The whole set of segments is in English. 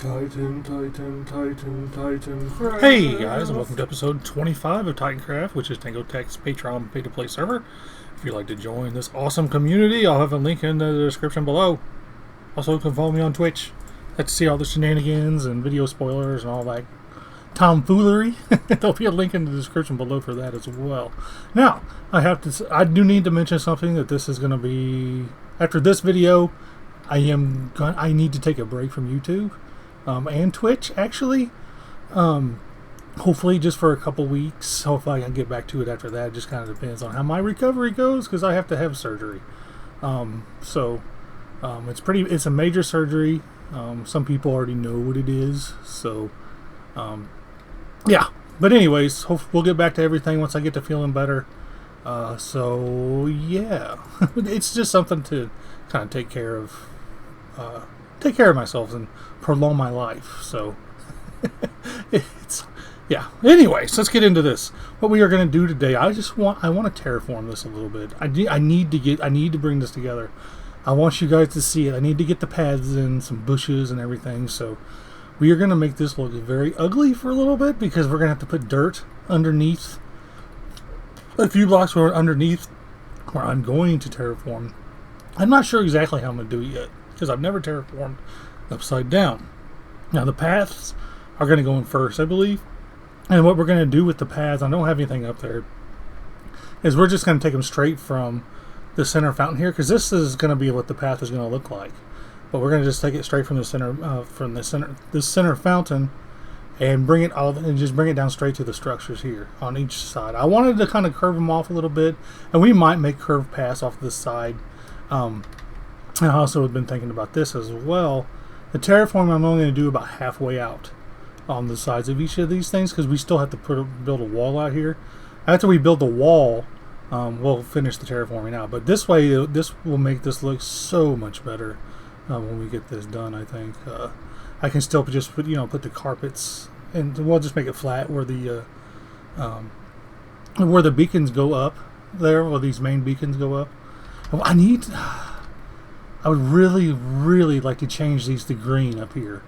Titancraft. Hey guys, and welcome to episode 25 of Titancraft, which is Tango Tech's Patreon pay-to-play server. If you'd like to join this awesome community, I'll have a link in the description below. Also, you can follow me on Twitch. Like to see all the shenanigans and video spoilers and all that tomfoolery. There'll be a link in the description below for that as well. Now, I do need to mention something that this is going to be after this video. I need to take a break from YouTube and Twitch actually. Hopefully just for a couple weeks. Hopefully I can get back to it after that. It just kind of depends on how my recovery goes because I have to have surgery. It's a major surgery. Some people already know what it is. So yeah. But anyways, we'll get back to everything once I get to feeling better. So yeah, it's just something to kind of take care of myself and prolong my life. So yeah. Anyways, let's get into this. What we are going to do today, I want to terraform this a little bit. I need to bring this together. I want you guys to see it. I need to get the paths in, some bushes and everything. So we are going to make this look very ugly for a little bit because we're going to have to put dirt underneath. A few blocks were underneath where I'm going to terraform. I'm not sure exactly how I'm going to do it yet because I've never terraformed upside down. Now the paths are going to go in first, I believe. And what we're going to do with the paths, I don't have anything up there, is we're just going to take them straight from the center fountain here because this is going to be what the path is going to look like. But we're going to just take it straight from the center fountain and bring it down straight to the structures here on each side. I wanted to kind of curve them off a little bit, and we might make curved paths off this side. I also have been thinking about this as well. The terraforming I'm only going to do about halfway out on the sides of each of these things because we still have to build a wall out here. After we build the wall, we'll finish the terraforming out. But this way, this will make this look so much better when we get this done. I think I can still just put the carpets, and we'll just make it flat where the beacons go up there, where these main beacons go up. I would really, really like to change these to green up here.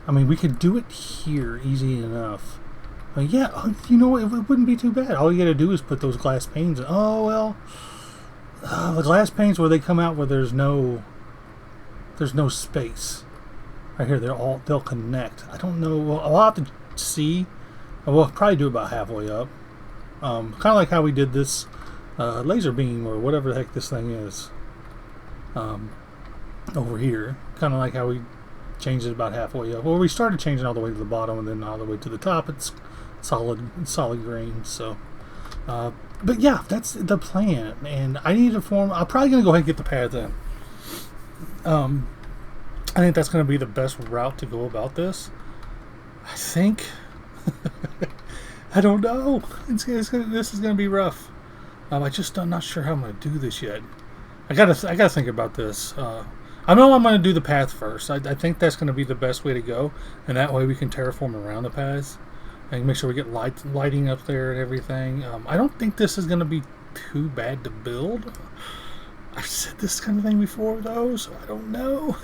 I mean, we could do it here easy enough. Yeah, it wouldn't be too bad. All you gotta do is put those glass panes in. Oh, well, the glass panes where they come out where there's no space. Right here, they'll connect. I don't know. Well, I'll have to see. We'll probably do about halfway up. Kind of like how we did this laser beam or whatever the heck this thing is. Over here, kind of like how we changed it about halfway up. Well, we started changing all the way to the bottom and then all the way to the top. It's solid green. So, but yeah, that's the plan. And I need to form. I'm probably gonna go ahead and get the paths in. I think that's gonna be the best route to go about this. I think. I don't know. This is gonna be rough. I'm not sure how I'm gonna do this yet. I gotta think about this. I know I'm gonna do the path first. I think that's gonna be the best way to go, and that way we can terraform around the paths and make sure we get lighting up there and everything. I don't think this is gonna be too bad to build. I've said this kind of thing before though, so I don't know.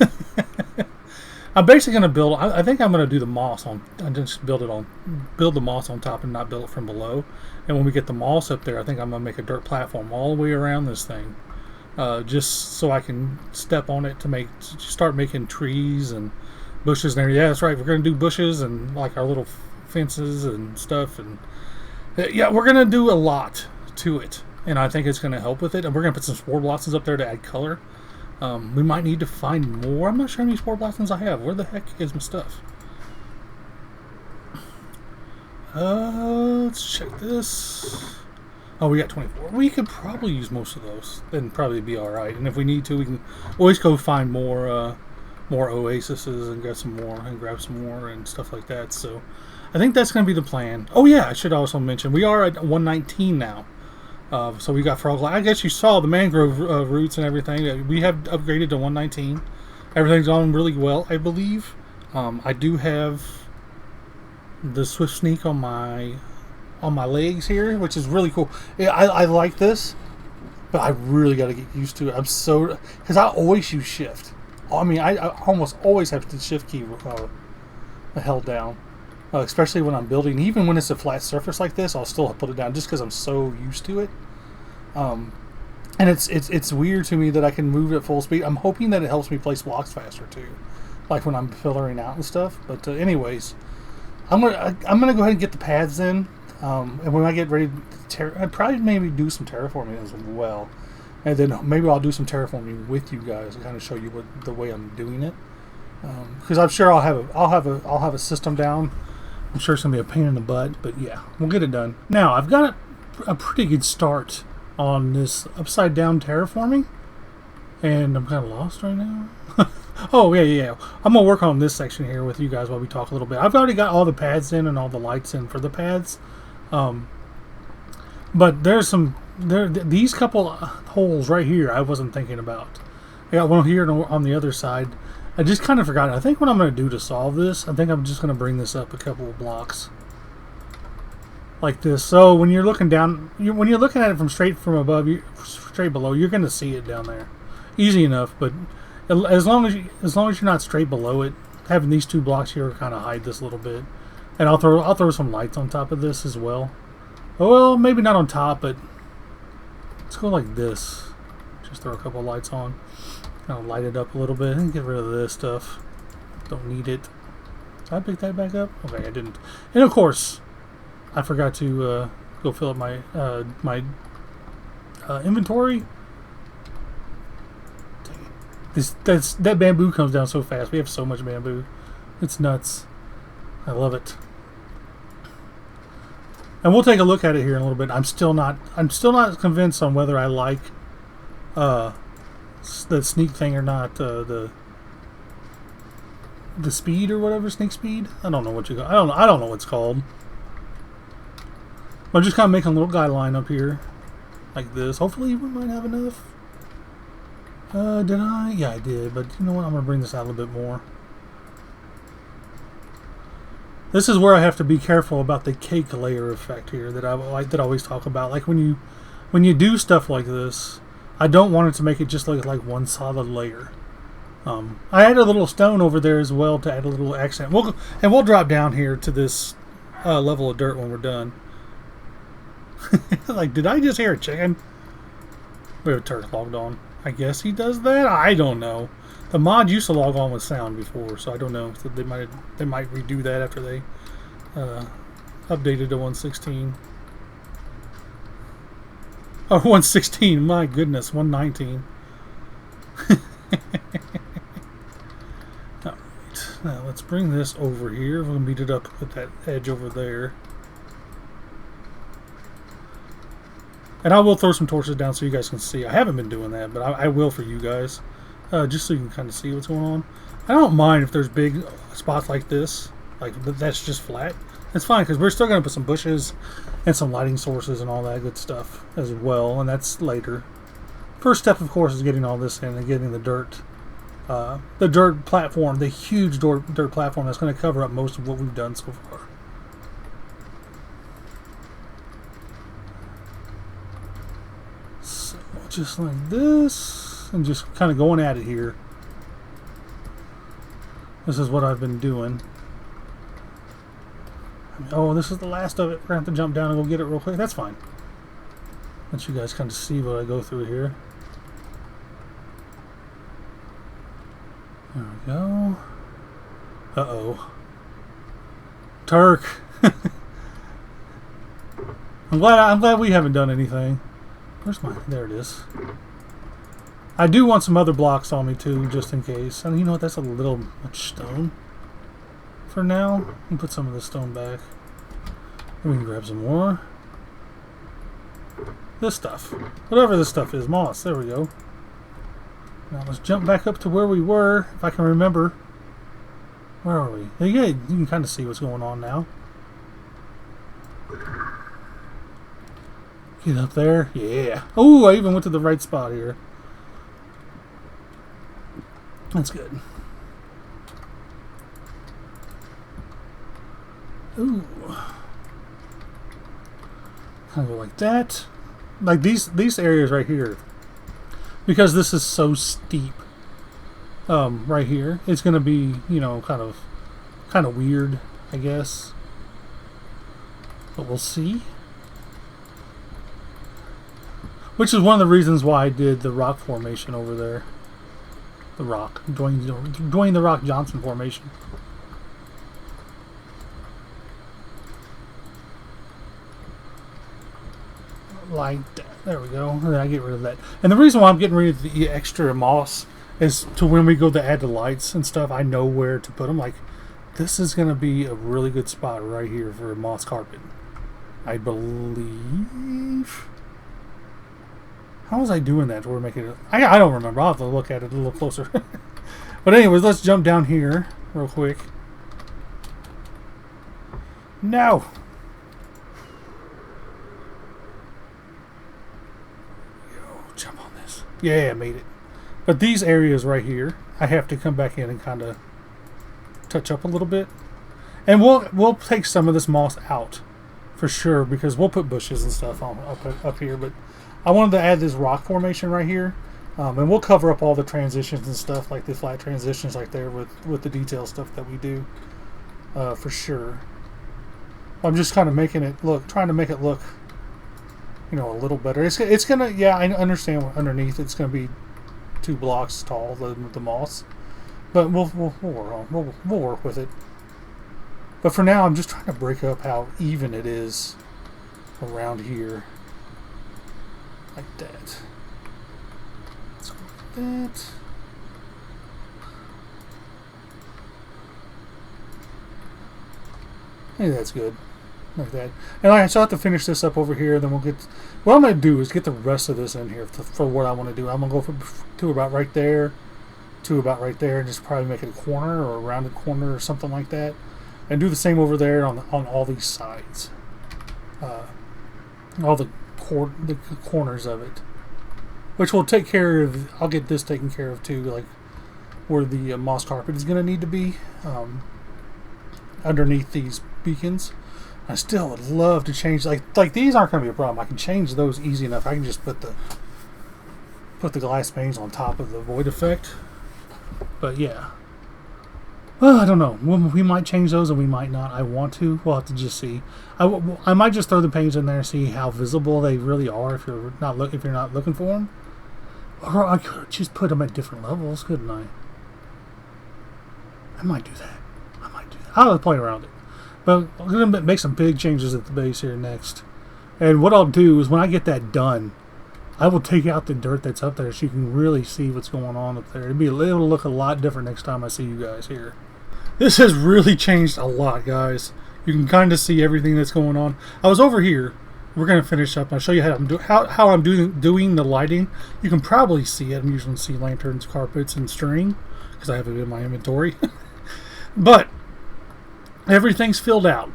I'm basically gonna build. I think I'm gonna do the moss on. Just build the moss on top and not build it from below. And when we get the moss up there, I think I'm gonna make a dirt platform all the way around this thing. Just so I can step on it to start making trees and bushes and everything. Yeah, that's right. We're going to do bushes and like our little fences and stuff. And yeah, we're going to do a lot to it. And I think it's going to help with it. And we're going to put some spore blossoms up there to add color. We might need to find more. I'm not sure how many spore blossoms I have. Where the heck is my stuff? Let's check this. Oh, we got 24. We could probably use most of those and probably be alright. And if we need to, we can always go find more oases and grab some more and stuff like that. So I think that's going to be the plan. Oh yeah, I should also mention we are at 119 now. So we got frog life. I guess you saw the mangrove roots and everything. We have upgraded to 119. Everything's gone really well, I believe. I do have the swift sneak on my legs here, which is really cool. Yeah, I like this, but I really got to get used to it. Because I always use shift. I mean, I almost always have the shift key held down, especially when I'm building. Even when it's a flat surface like this, I'll still put it down just because I'm so used to it. And it's weird to me that I can move at full speed. I'm hoping that it helps me place blocks faster too, like when I'm fillering out and stuff. But anyways, I'm gonna go ahead and get the paths in, and when I get ready to I'd probably maybe do some terraforming as well, and then maybe I'll do some terraforming with you guys and kind of show you the way I'm doing it. Because I'm sure I'll have a system down. I'm sure it's gonna be a pain in the butt, but yeah, we'll get it done. Now I've got a pretty good start on this upside down terraforming, and I'm kind of lost right now. Oh yeah. I'm gonna work on this section here with you guys while we talk a little bit. I've already got all the pads in and all the lights in for the pads, but these couple holes right here I wasn't thinking about. I got one here and on the other side. I just kind of forgot. I think what I'm going to do to solve this, I think I'm just going to bring this up a couple of blocks like this. So when you're looking down, when you're looking at it straight from above, straight below, you're going to see it down there, easy enough. But as long as you're not straight below it, having these two blocks here kind of hide this a little bit. And I'll throw some lights on top of this as well. Well, maybe not on top, but let's go like this. Just throw a couple of lights on. Kind of light it up a little bit and get rid of this stuff. Don't need it. Did I pick that back up? Okay, I didn't. And of course, I forgot to go fill up my inventory. That bamboo comes down so fast. We have so much bamboo. It's nuts. I love it. And we'll take a look at it here in a little bit. I'm still not convinced on whether I like the sneak thing or not. The speed or whatever, sneak speed. I don't know what you got. I don't know what it's called. I'm just kind of making a little guideline up here, like this. Hopefully we might have enough. Did I? Yeah, I did. But you know what? I'm gonna bring this out a little bit more. This is where I have to be careful about the cake layer effect here that I always talk about. Like when you do stuff like this, I don't want it to make it just look like one solid layer. I added a little stone over there as well to add a little accent. We'll drop down here to this level of dirt when we're done. Like, did I just hear a chicken? We have a turret logged on. I guess he does that. I don't know. The mod used to log on with sound before, so I don't know. So they might redo that after they updated to 1.16. Oh, 1.16. My goodness, 1.19. Alright, now let's bring this over here. We'll meet it up with that edge over there. And I will throw some torches down so you guys can see. I haven't been doing that, but I will for you guys. Just so you can kind of see what's going on. I don't mind if there's big spots like this. Like, that's just flat. It's fine, because we're still going to put some bushes and some lighting sources and all that good stuff as well. And that's later. First step, of course, is getting all this in and getting the dirt platform, the huge dirt platform that's going to cover up most of what we've done so far. So, just like this. And just kind of going at it here. This is what I've been doing. Oh, this is the last of it. We're going to have to jump down and go get it real quick. That's fine. Let you guys kind of see what I go through here. There we go. Uh-oh. Turk. I'm glad we haven't done anything. Where's my... There it is. I do want some other blocks on me too, just in case. And you know what? That's a little much stone for now. I'll put some of this stone back. And we can grab some more. This stuff. Whatever this stuff is. Moss. There we go. Now let's jump back up to where we were, if I can remember. Where are we? Yeah, you can kind of see what's going on now. Get up there. Yeah. Oh, I even went to the right spot here. That's good. Ooh. Kind of go like that. Like these areas right here. Because this is so steep. right here. It's going to be, you know, kind of weird, I guess. But we'll see. Which is one of the reasons why I did the rock formation over there. The rock. Dwayne the Rock Johnson formation. Like that. There we go. And then I get rid of that. And the reason why I'm getting rid of the extra moss is to when we go to add the lights and stuff, I know where to put them. Like, this is going to be a really good spot right here for a moss carpet. I believe... How was I doing that? We're making it. I don't remember. I'll have to look at it a little closer. But anyways, let's jump down here real quick. No. Jump on this. Yeah, I made it. But these areas right here, I have to come back in and kind of touch up a little bit. And we'll take some of this moss out for sure, because we'll put bushes and stuff on up here. But I wanted to add this rock formation right here, and we'll cover up all the transitions and stuff, like the flat transitions like there with the detail stuff that we do for sure. I'm just kind of making it look, trying to make it look, you know, a little better. It's gonna, yeah, I understand underneath it's gonna be 2 blocks tall, the moss, but we'll work with it. But for now, I'm just trying to break up how even it is around here. Like that. Let's go like that. Maybe that's good. Like that. And I still have to finish this up over here, then we'll get... What I'm going to do is get the rest of this in here for what I want to do. I'm going to go to about right there, to about right there, and just probably make it a corner or a rounded corner or something like that. And do the same over there on all these sides. All the corners of it. Which will take care of... I'll get this taken care of too, like where the moss carpet is going to need to be. Underneath these beacons. I still would love to change, like these aren't going to be a problem. I can change those easy enough. I can just put the glass panes on top of the void effect. But yeah. Well, I don't know. We might change those and we might not. I want to. We'll have to just see. I might just throw the panes in there and see how visible they really are if you're not looking for them. Or I could just put them at different levels, couldn't I? I might do that. I'll play around with it. But I'm going to make some big changes at the base here next. And what I'll do is when I get that done, I will take out the dirt that's up there so you can really see what's going on up there. It'll look a lot different next time I see you guys here. This has really changed a lot, guys. You can kind of see everything that's going on. I was over here. We're going to finish up. I'll show you how I'm doing the lighting. You can probably see it. I'm using sea lanterns, carpets, and string because I have it in my inventory. But everything's filled out.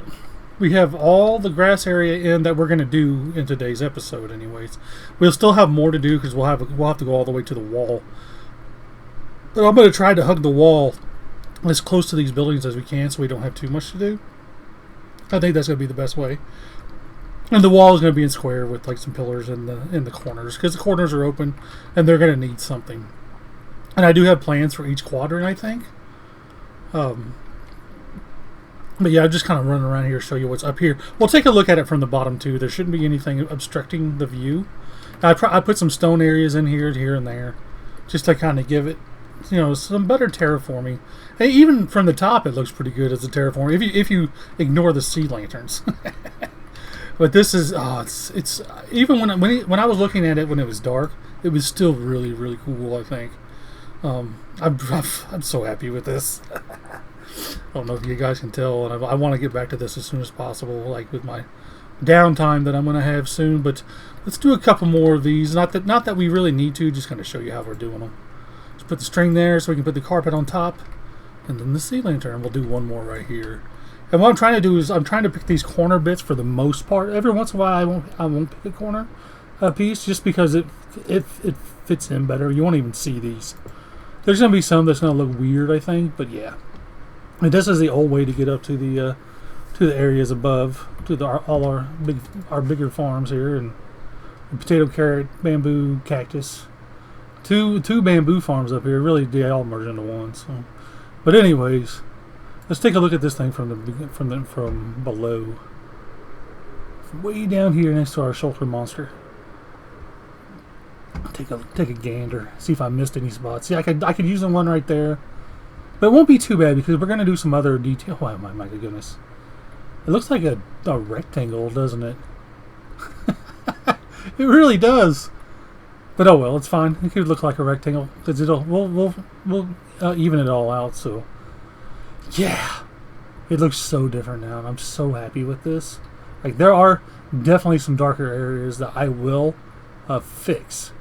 We have all the grass area in that we're going to do in today's episode anyways. We'll still have more to do because we'll have to go all the way to the wall. But I'm going to try to hug the wall as close to these buildings as we can so we don't have too much to do. I think that's going to be the best way. And the wall is going to be in square with like some pillars in the corners because the corners are open and they're going to need something. And I do have plans for each quadrant, I think. But yeah, I'm just kind of running around here to show you what's up here. We'll take a look at it from the bottom too. There shouldn't be anything obstructing the view. I put some stone areas in here and there, just to kind of give it, you know, some better terraforming. Hey, even from the top, it looks pretty good as a terraform. If you ignore the sea lanterns. But this is it's even when I was looking at it when it was dark, it was still really, really cool. I think I'm so happy with this. I don't know if you guys can tell, and I want to get back to this as soon as possible, like with my downtime that I'm going to have soon. But let's do a couple more of these. Not that we really need to, just kind of show you how we're doing them. Just put the string there so we can put the carpet on top, and then the sea lantern. We'll do one more right here. And what I'm trying to do is I'm trying to pick these corner bits for the most part. Every once in a while I won't pick a corner piece just because it fits in better. You won't even see these. There's going to be some that's going to look weird, I think, but yeah. And this is the old way to get up to the areas above, to all our bigger farms here, and potato, carrot, bamboo, cactus. two bamboo farms up here. Really, they all merge into one. So, but anyways, let's take a look at this thing from below, from way down here next to our shoulder monster. Take a gander. See if I missed any spots. See, I could use the one right there, but it won't be too bad because we're gonna do some other detail. Oh my goodness! It looks like a rectangle, doesn't it? It really does. But oh well, it's fine. It could look like a rectangle because we'll even it all out. So yeah, it looks so different now, and I'm so happy with this. Like there are definitely some darker areas that I will fix.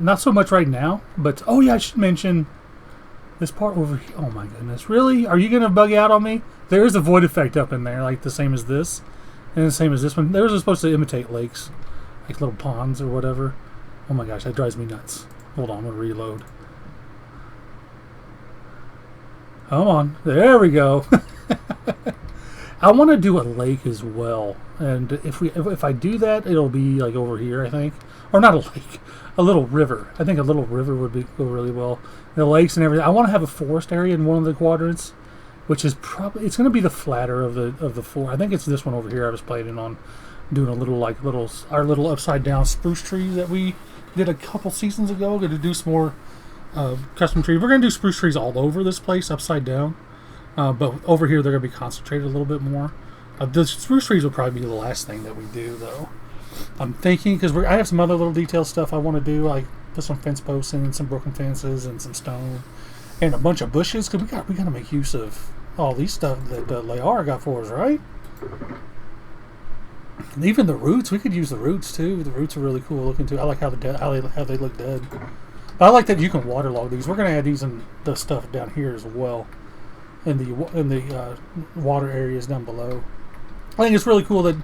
Not so much right now, but oh yeah, I should mention this part over here. Oh my goodness, really? Are you gonna bug out on me? There is a void effect up in there, like the same as this, and the same as this one. Those are supposed to imitate lakes, like little ponds or whatever. Oh my gosh, that drives me nuts. Hold on, I'm gonna reload. Come on, there we go. I want to do a lake as well, and if I do that, it'll be like over here, I think, or not a lake, a little river. I think a little river would go really well. The lakes and everything. I want to have a forest area in one of the quadrants, which is probably it's going to be the flatter of the four. I think it's this one over here. I was planning on doing a little our little upside down spruce trees that we did a couple seasons ago. Going to do some more custom trees. We're going to do spruce trees all over this place upside down. But over here, they're going to be concentrated a little bit more. The spruce trees will probably be the last thing that we do, though. I'm thinking, because I have some other little detail stuff I want to do, like put some fence posts in, some broken fences, and some stone, and a bunch of bushes, because we got to make use of all these stuff that Layara got for us, right? And even the roots, we could use the roots, too. The roots are really cool looking, too. I like how they look dead. But I like that you can waterlog these. We're going to add these in the stuff down here as well. In the water areas down below. I think it's really cool that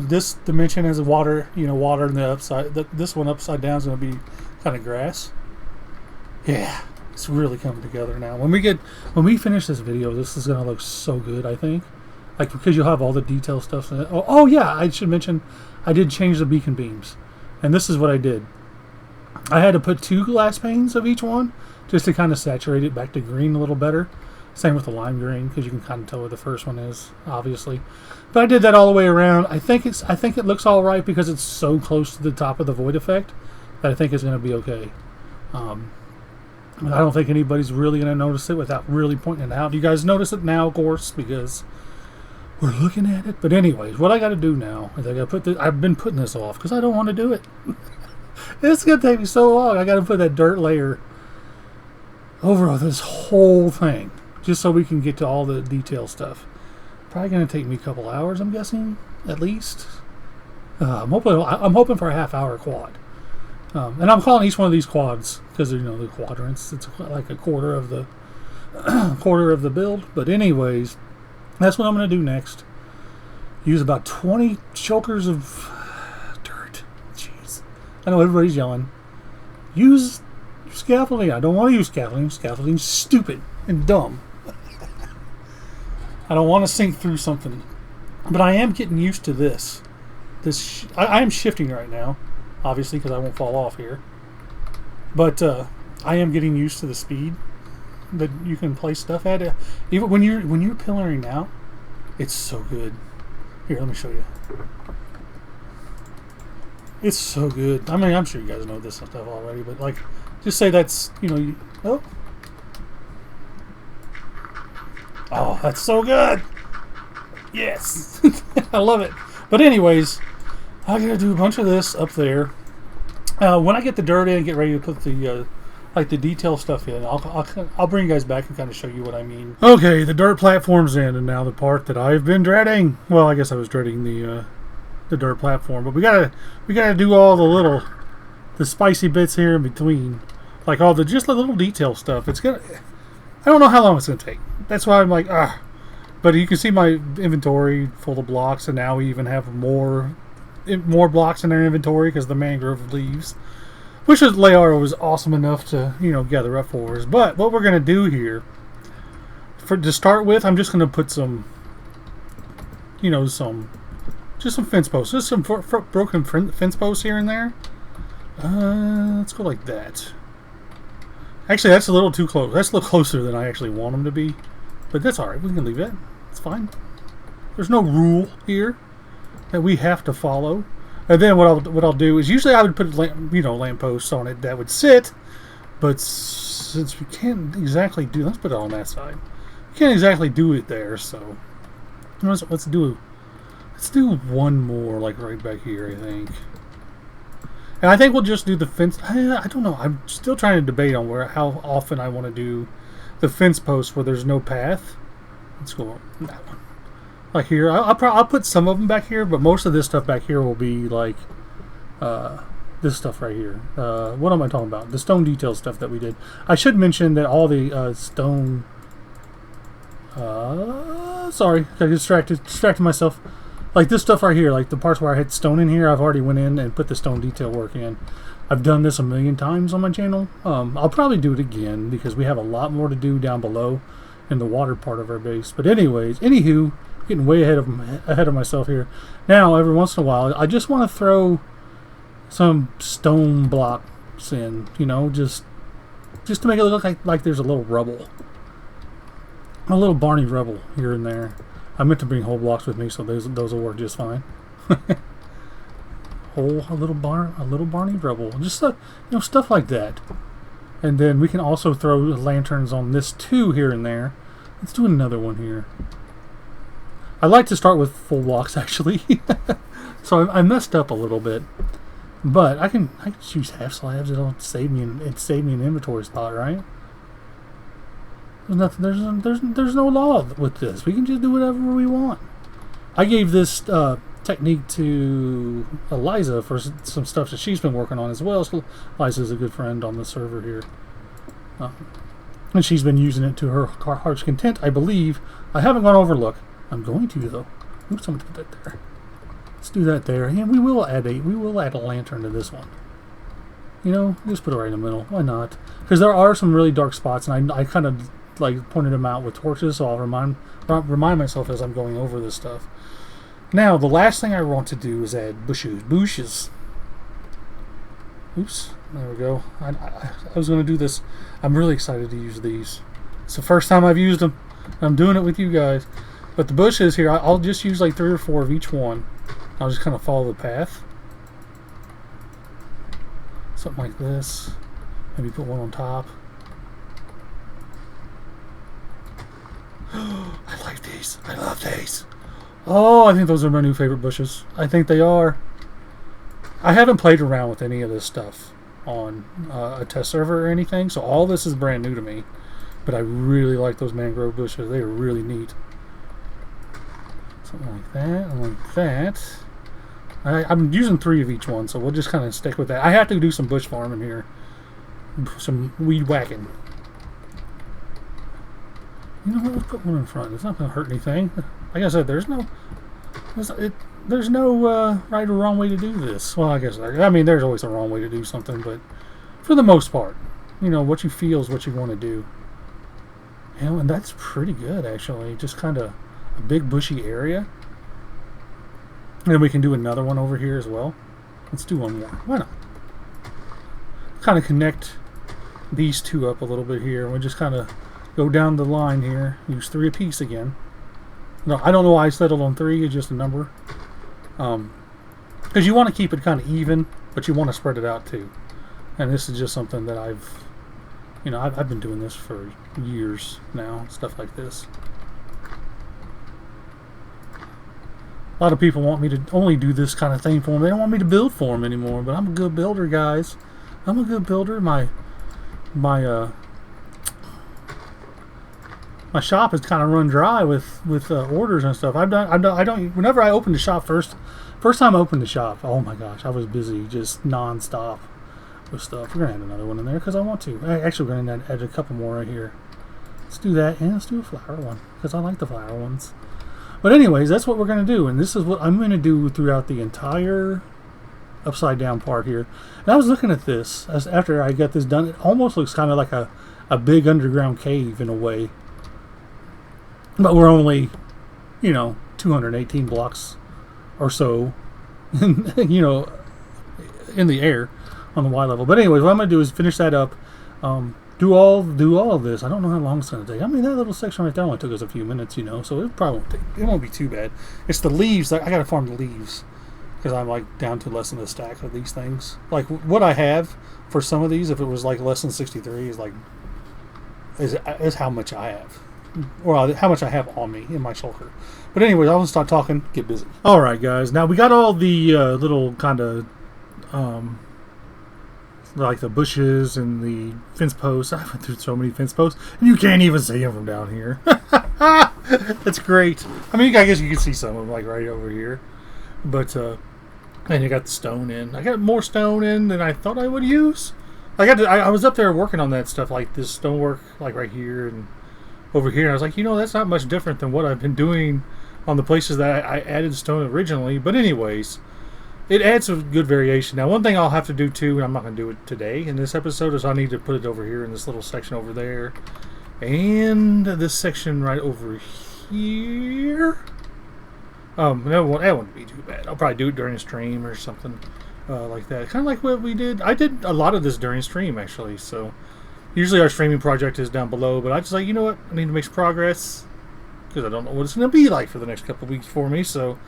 this dimension has water, water in the upside. This one upside down is going to be kind of grass. Yeah, it's really coming together now. When we finish this video, this is going to look so good. I think, like because you'll have all the detail stuff in it. Oh yeah, I should mention I did change the beacon beams, and this is what I did. I had to put 2 glass panes of each one just to kind of saturate it back to green a little better. Same with the lime green, because you can kind of tell where the first one is, obviously. But I did that all the way around. I think it looks all right because it's so close to the top of the void effect that I think it's going to be okay. I don't think anybody's really going to notice it without really pointing it out. You guys notice it now, of course, because we're looking at it. But anyways, what I got to do now is I've been putting this off because I don't want to do it. It's going to take me so long. I got to put that dirt layer over this whole thing, just so we can get to all the detail stuff. Probably going to take me a couple hours, I'm guessing, at least. I'm hoping for a half-hour quad, and I'm calling each one of these quads because the quadrants. It's like a quarter of the build. But anyways, that's what I'm going to do next. Use about 20 chokers of dirt. Jeez, I know everybody's yelling. Use scaffolding. I don't want to use scaffolding. Scaffolding's stupid and dumb. I don't want to sink through something, but I am getting used to this. I am shifting right now, obviously, because I won't fall off here. But I am getting used to the speed that you can place stuff at. Even when you're pillaring now, it's so good. Here, let me show you. It's so good. I mean, I'm sure you guys know this stuff already, but like, just say that's Oh, that's so good. Yes. I love it. But anyways, I gotta do a bunch of this up there. When I get the dirt in and get ready to put the the detail stuff in, I'll bring you guys back and kind of show you what I mean. Okay, the dirt platform's in, and now the part that I've been dreading. Well, I guess I was dreading the dirt platform, but we gotta do all the spicy bits here in between, like all the little detail stuff. I don't know how long it's gonna take. That's why I'm like, But you can see my inventory full of blocks, and now we even have more blocks in our inventory because the mangrove leaves, which Layara was awesome enough to gather up for us. But what we're gonna do here, to start with, I'm just gonna put some some fence posts, just some broken fence posts here and there. Let's go like that. Actually, that's a little too close. That's a little closer than I actually want them to be. But that's alright. We can leave that. It's fine. There's no rule here that we have to follow. And then what I'll do is usually I would put lampposts on it that would sit. But since we can't exactly do, let's put it on that side. We can't exactly do it there, so let's do one more, like right back here, I think. And I think we'll just do the fence. I don't know. I'm still trying to debate on how often I want to do the fence posts where there's no path. Let's go on that one. Like here, I'll put some of them back here, but most of this stuff back here will be like this stuff right here. What am I talking about? The stone detail stuff that we did. I should mention that all the stone... sorry, I distracted myself. Like this stuff right here, like the parts where I had stone in here, I've already went in and put the stone detail work in. I've done this a million times on my channel. I'll probably do it again because we have a lot more to do down below in the water part of our base. But anyways, anywho, getting way ahead of myself here. Now, every once in a while, I just want to throw some stone blocks in, just to make it look like there's a little rubble. A little Barney rubble here and there. I meant to bring whole blocks with me, so those will work just fine. A little Barney rubble, just stuff like that. And then we can also throw lanterns on this too here and there. Let's do another one here. I like to start with full blocks actually, so I messed up a little bit, but I can choose half slabs. It'll save me an inventory spot, right? There's no law with this. We can just do whatever we want. I gave this technique to Eliza for some stuff that she's been working on as well. So Eliza's a good friend on the server here. And she's been using it to her heart's content, I believe. I haven't gone over look. I'm going to though. Oops, I'm going to put that there. Let's do that there. And we will add a lantern to this one. Just put it right in the middle. Why not? Because there are some really dark spots, and I kind of like pointed them out with torches, so I'll remind myself as I'm going over this stuff. Now, the last thing I want to do is add bushes. Oops, there we go. I was going to do this. I'm really excited to use these. It's the first time I've used them. I'm doing it with you guys. But the bushes here, I'll just use like 3 or 4 of each one. I'll just kind of follow the path. Something like this. Maybe put one on top. I like these. I love these. Oh, I think those are my new favorite bushes. I think they are. I haven't played around with any of this stuff on a test server or anything, so all this is brand new to me. But I really like those mangrove bushes. They are really neat. Something like that, and like that. I'm using 3 of each one, so we'll just kind of stick with that. I have to do some bush farming here. Some weed whacking. You know what? Let's put one in front. It's not going to hurt anything. Like I said, there's no right or wrong way to do this. Well, I guess there's always a wrong way to do something, but for the most part, what you feel is what you want to do. And that's pretty good actually. Just kind of a big bushy area. And then we can do another one over here as well. Let's do one more. Why not? Kind of connect these two up a little bit here. We'll just kind of go down the line here. Use 3 apiece again. No, I don't know why I settled on 3. It's just a number. Because you want to keep it kind of even, but you want to spread it out too. And this is just something that I've been doing this for years now. Stuff like this. A lot of people want me to only do this kind of thing for them. They don't want me to build for them anymore. But I'm a good builder, guys. I'm a good builder. My shop has kind of run dry with orders and stuff. Whenever I opened the shop first time I opened the shop, oh my gosh, I was busy just non-stop with stuff. We're gonna add another one in there because I want to. Actually, we're gonna add a couple more right here. Let's do that, and let's do a flower one because I like the flower ones. But anyways, that's what we're gonna do, and this is what I'm gonna do throughout the entire upside down part here. And I was looking at this after I got this done. It almost looks kind of like a big underground cave in a way. But we're only, 218 blocks or so, in the air. on the Y level. But anyways, what I'm going to do is finish that up. Do all of this. I don't know how long it's going to take. I mean, that little section right there only took us a few minutes, you know, so it probably won't it won't be too bad. It's the leaves. I got to farm the leaves because I'm like down to less than a stack of these things. Like what I have for some of these, if it was like less than 63, is how much I have, or how much I have on me in my shulker. But anyways, I'll start talking. Get busy. All right, guys. Now we got all the little kind of like the bushes and the fence posts. I went through so many fence posts, and you can't even see them from down here. That's great. I mean, I guess you can see some of them like right over here, but and you got the stone in. I got more stone in than I thought I would use. I was up there working on that stuff, like this stonework, like right here and over here. And I was like, you know, that's not much different than what I've been doing on the places that I added stone originally. But anyways, it adds a good variation. Now, one thing I'll have to do too, and I'm not going to do it today in this episode, is I need to put it over here in this little section over there, and this section right over here. That won't be too bad. I'll probably do it during a stream or something like that. Kind of like what we did. I did a lot of this during stream actually. So usually our streaming project is down below, but I just like, you know what, I need to make some progress because I don't know what it's going to be like for the next couple of weeks for me. So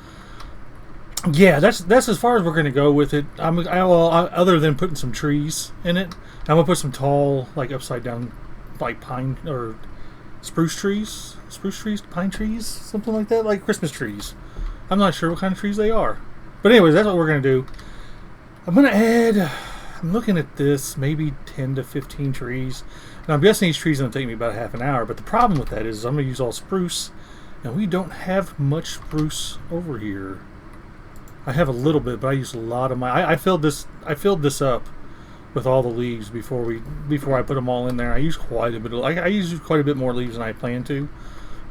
yeah, that's as far as we're going to go with it. Other than putting some trees in it, I'm going to put some tall, like upside down, like pine or spruce trees, pine trees, something like that, like Christmas trees. I'm not sure what kind of trees they are. But anyways, that's what we're going to do. I'm going to add, I'm looking at this, maybe 10 to 15 trees. And I'm guessing each tree's going to take me about half an hour. But the problem with that is I'm going to use all spruce. And we don't have much spruce over here. I have a little bit, but I used a lot of my... I filled this up with all the leaves before I put them all in there. I used quite a bit of... I used quite a bit more leaves than I planned to.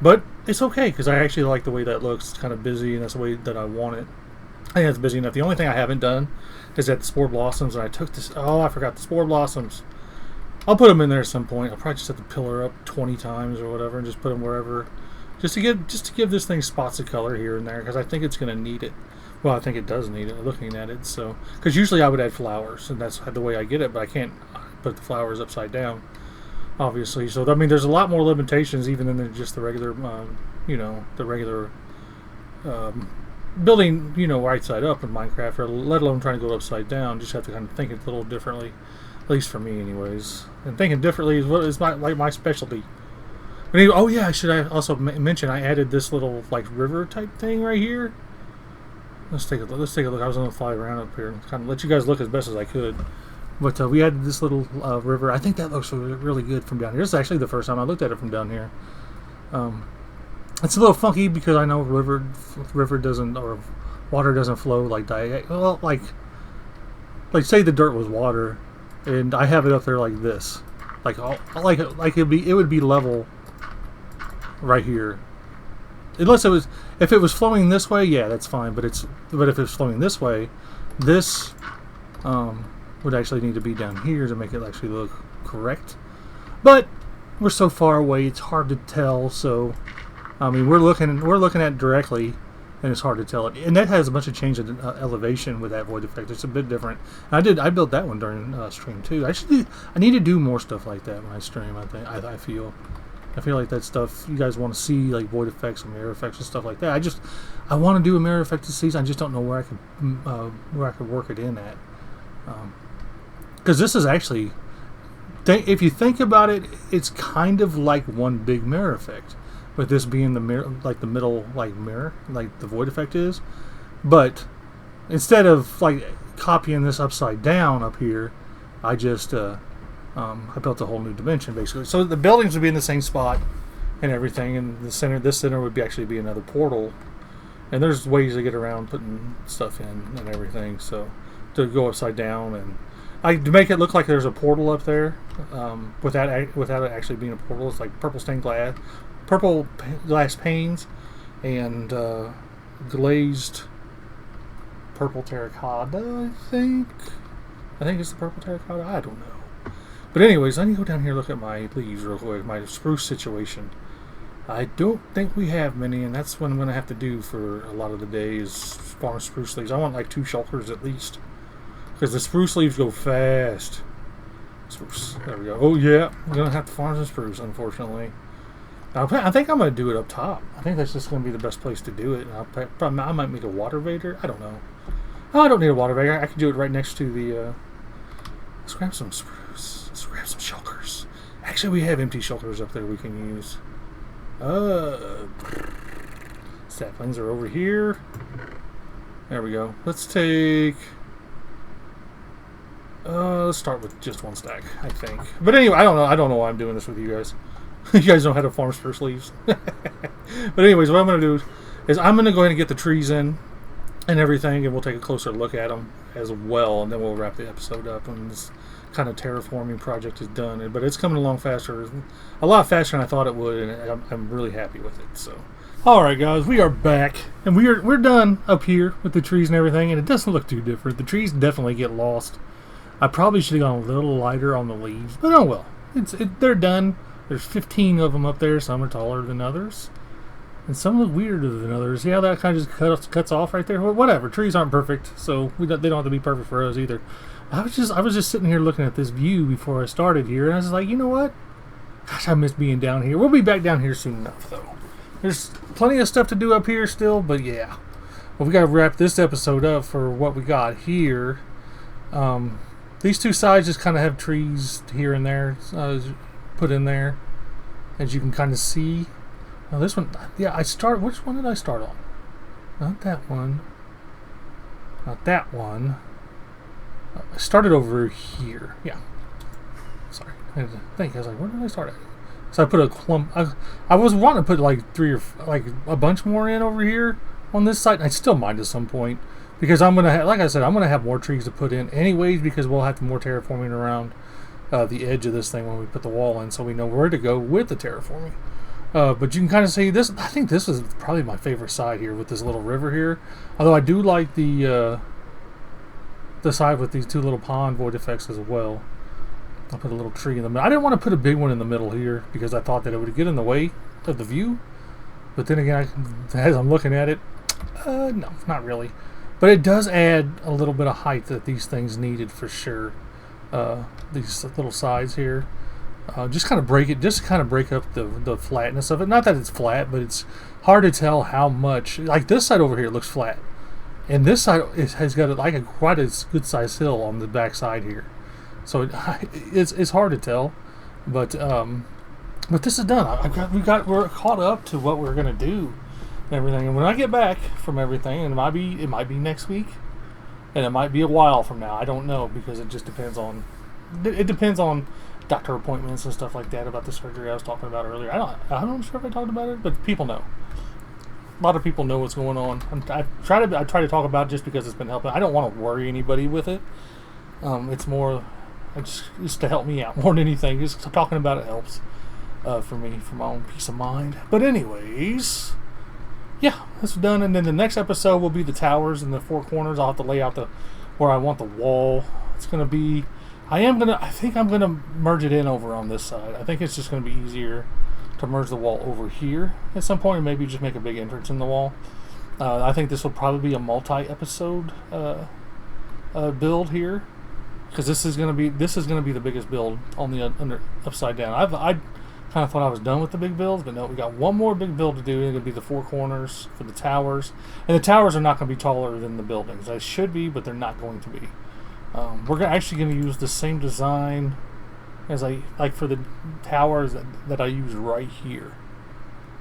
But it's okay, because I actually like the way that looks. It's kind of busy, and that's the way that I want it. I think it's busy enough. The only thing I haven't done is at the spore blossoms, and I took this... Oh, I forgot the spore blossoms. I'll put them in there at some point. I'll probably just have to pillar up 20 times or whatever, and just put them wherever... Just to give this thing spots of color here and there, because I think it's going to need it. Well, I think it does need it, looking at it. So, because usually I would add flowers, and that's the way I get it, but I can't put the flowers upside down, obviously. So, I mean, there's a lot more limitations even than just the regular, the regular building, right side up in Minecraft, or let alone trying to go upside down. Just have to kind of think it a little differently, at least for me, anyways. And thinking differently is my specialty. But anyway, oh yeah, I also mention I added this little like river type thing right here. Let's take a look. I was going to fly around up here and kind of let you guys look as best as I could. But we added this little river. I think that looks really good from down here. This is actually the first time I looked at it from down here. It's a little funky because I know river doesn't, or water doesn't flow like well, like say the dirt was water, and I have it up there like this, like it would be level right here. Unless if it was flowing this way, yeah, that's fine. But if it's flowing this way, this would actually need to be down here to make it actually look correct. But we're so far away, it's hard to tell. So, I mean, we're looking at it directly, and it's hard to tell it. And that has a bunch of change in elevation with that void effect. It's a bit different. And I built that one during stream too. I need to do more stuff like that when I stream. I feel like that stuff you guys want to see, like void effects and mirror effects and stuff like that. I want to do a mirror effect this season. I just don't know where I could work it in at. Because this is actually, if you think about it, it's kind of like one big mirror effect, with this being the mirror, like the middle, like mirror, like the void effect is. But instead of like copying this upside down up here, I just I built a whole new dimension basically. So the buildings would be in the same spot and everything, and this center would actually be another portal. And there's ways to get around putting stuff in and everything. So to go upside down and to make it look like there's a portal up there, without it actually being a portal. It's like purple glass panes, and glazed purple terracotta. I think it's the purple terracotta. I don't know. But anyways, let me go down here and look at my leaves real quick, my spruce situation. I don't think we have many, and that's what I'm going to have to do for a lot of the day is farm spruce leaves. I want like 2 shulkers at least because the spruce leaves go fast. Spruce. There we go. Oh yeah, I'm gonna have to farm some spruce, unfortunately. I think I'm gonna do it up top. I think that's just gonna be the best place to do it. I might make a water vader. I don't know. Oh, I don't need a water vader. I can do it right next to the. Let's grab some spruce. Let's grab some shulkers. Actually, we have empty shulkers up there we can use. Saplings are over here. There we go. Let's take. Let's start with just one stack, I think. But anyway, I don't know. I don't know why I'm doing this with you guys. You guys know how to farm spruce leaves. But anyways, what I'm going to do is I'm going to go ahead and get the trees in and everything, and we'll take a closer look at them as well, and then we'll wrap the episode up when this kind of terraforming project is done. But it's coming along faster, a lot faster than I thought it would, and I'm really happy with it. So, all right, guys, we are back, and we're done up here with the trees and everything, and it doesn't look too different. The trees definitely get lost. I probably should have gone a little lighter on the leaves, but oh well. They're done. There's 15 of them up there. Some are taller than others, and some look weirder than others. Yeah, that kind of just cuts off right there. Well, whatever. Trees aren't perfect, so they don't have to be perfect for us either. I was just sitting here looking at this view before I started here, and I was like, you know what? Gosh, I miss being down here. We'll be back down here soon enough, though. There's plenty of stuff to do up here still, but yeah. Well, we got to wrap this episode up for what we got here. These two sides just kind of have trees here and there put in there, as you can kind of see. Now this one, yeah, which one did I start on? Not that one. Not that one. I started over here. Yeah. Sorry. I had to think. I was like, where did I start at? So I put a clump. I was wanting to put like a bunch more in over here on this side. I still might at some point, because I'm gonna like I said, I'm gonna have more trees to put in anyways, because we'll have more terraforming around the edge of this thing when we put the wall in, so we know where to go with the terraforming. But you can kind of see this. I think this is probably my favorite side here with this little river here. Although I do like the side with these two little pond void effects as well. I'll put a little tree in the middle. I didn't want to put a big one in the middle here because I thought that it would get in the way of the view. But then again, as I'm looking at it, no, not really. But it does add a little bit of height that these things needed for sure. These little sides here. Just kind of break up the flatness of it. Not that it's flat, but it's hard to tell how much. Like this side over here looks flat, and this side has got quite a good sized hill on the back side here. So it's hard to tell, but this is done. We're caught up to what we're gonna do and everything. And when I get back from everything, and it might be next week, and it might be a while from now. I don't know, because it just depends on. It depends on doctor appointments and stuff like that about the surgery I was talking about earlier. I'm not sure if I talked about it, but people know. A lot of people know what's going on. I try to talk about it just because it's been helping. I don't want to worry anybody with it. It's more just to help me out more than anything. Just talking about it helps for me, for my own peace of mind. But anyways, yeah, that's done. And then the next episode will be the towers and the four corners. I'll have to lay out where I want the wall. It's going to be. I think I'm gonna merge it in over on this side. I think it's just gonna be easier to merge the wall over here at some point, or maybe just make a big entrance in the wall. I think this will probably be a multi-episode build here, because this is gonna be the biggest build on the upside down. I kind of thought I was done with the big builds, but no, we got one more big build to do. It's gonna be the four corners for the towers, and the towers are not gonna be taller than the buildings. They should be, but they're not going to be. We're actually going to use the same design as for the towers that I use right here.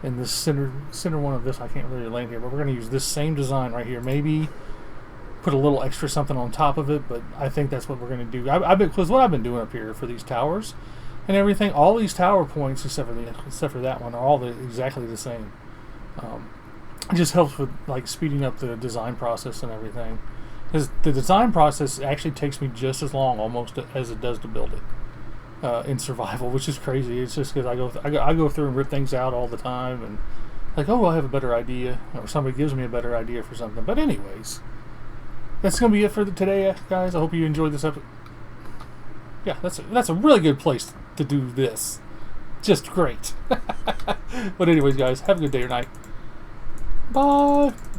In the center one of this, I can't really land here, but we're going to use this same design right here. Maybe put a little extra something on top of it, but I think that's what we're going to do. Because what I've been doing up here for these towers and everything, all these tower points except for that one are all exactly the same. It just helps with speeding up the design process and everything. Because the design process actually takes me just as long almost as it does to build it in survival, which is crazy. It's just because I go through and rip things out all the time, and I have a better idea, or somebody gives me a better idea for something. But anyways, that's gonna be it for today, guys. I hope you enjoyed this episode. Yeah, that's a really good place to do this. Just great. But anyways, guys, have a good day or night. Bye.